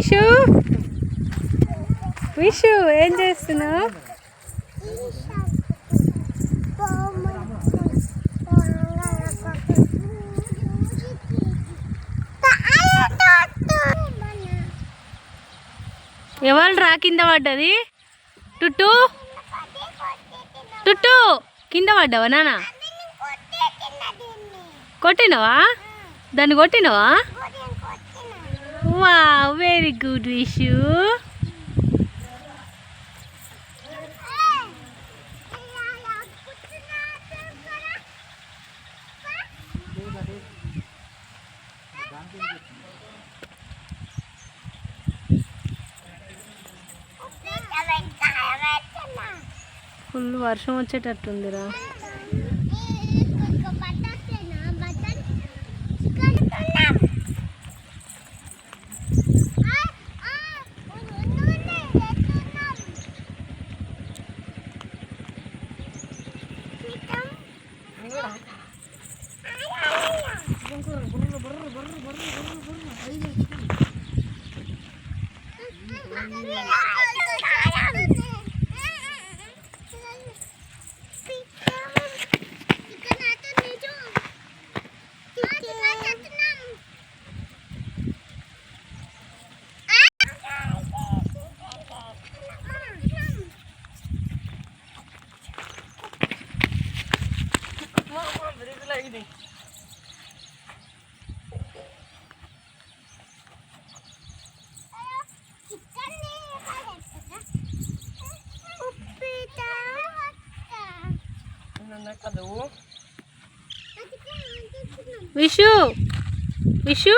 విషు విషు ఏం చేస్తున్నావు? ఎవరు రా కింద పడ్డది? టుట్టు టుట్టు కింద పడ్డావా నాన్న? కొట్టినవా? దాన్ని కొట్టినవా? వా వెరీ గుడ్ విషు. ఫుల్ వర్షం వచ్చేటట్టుందిరా. విషు విషు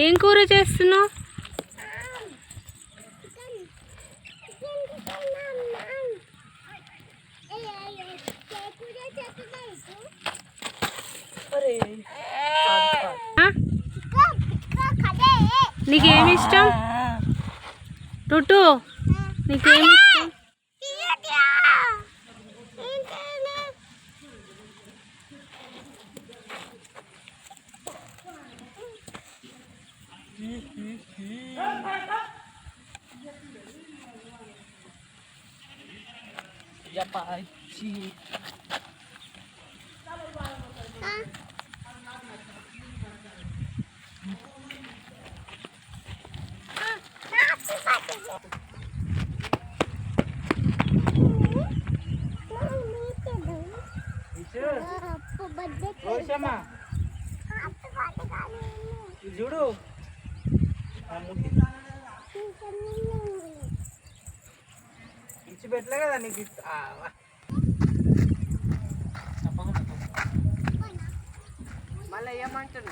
ఏం కూర చేస్తున్నావు? నీకేమి ఇష్టం టుట్టు? నీకేమి ఇష్టం? చూడు ఇచ్చి పెట్టలే కదా నీకు. మళ్ళీ ఏమంటారు?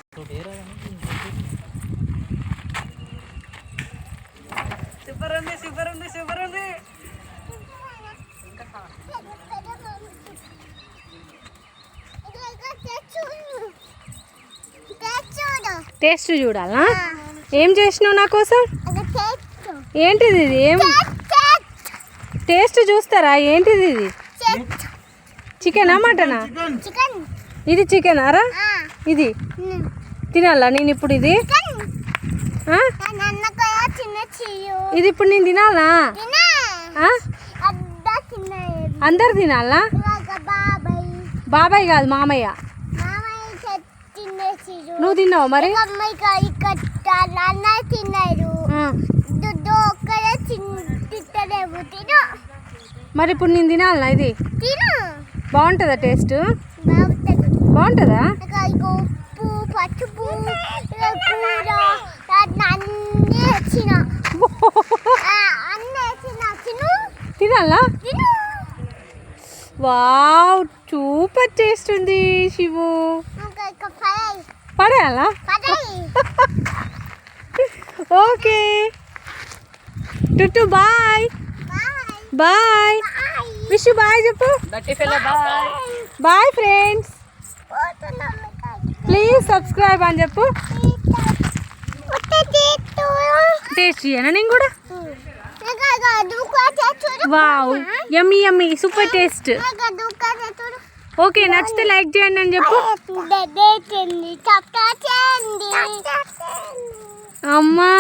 సూపర్ ఉంది సూపర్ ఉంది సూపర్ ఉంది. టేస్ట్ చూడాలా? ఏం చేసినావు నా కోసం? ఏంటిది ఇది? ఏం టేస్ట్ చూస్తారా? ఏంటిది ఇది? చికెనా మటనా? ఇది చికెనారా? ఇది తినాలా నేను ఇప్పుడు? ఇది ఇది ఇప్పుడు నేను తినాలా? అందరు తినాలా? బాబాయ్ కాదు మామయ్య. నువ్వు తిన్నావు మరి? మరి ఇప్పుడు నేను తినాలనా? ఇది బాగుంటుందా? టేస్ట్ బాగుంటుందా? ఉప్పు పసుపు తినాలా? వావ్ సూపర్ టేస్ట్ ఉంది శివు. పడేయాలా? ఓకే టుట్టు బాయ్ బాయ్. విషు బాయ్ చెప్పు. బాయ్ ఫ్రెండ్స్, ప్లీజ్ సబ్స్క్రైబ్ అని చెప్పు. టేస్ట్ చేయనా నేను కూడా? Wow yummy yummy super taste. Okay నచ్చితే లైక్ చేయండి అని చెప్పు. అమ్మా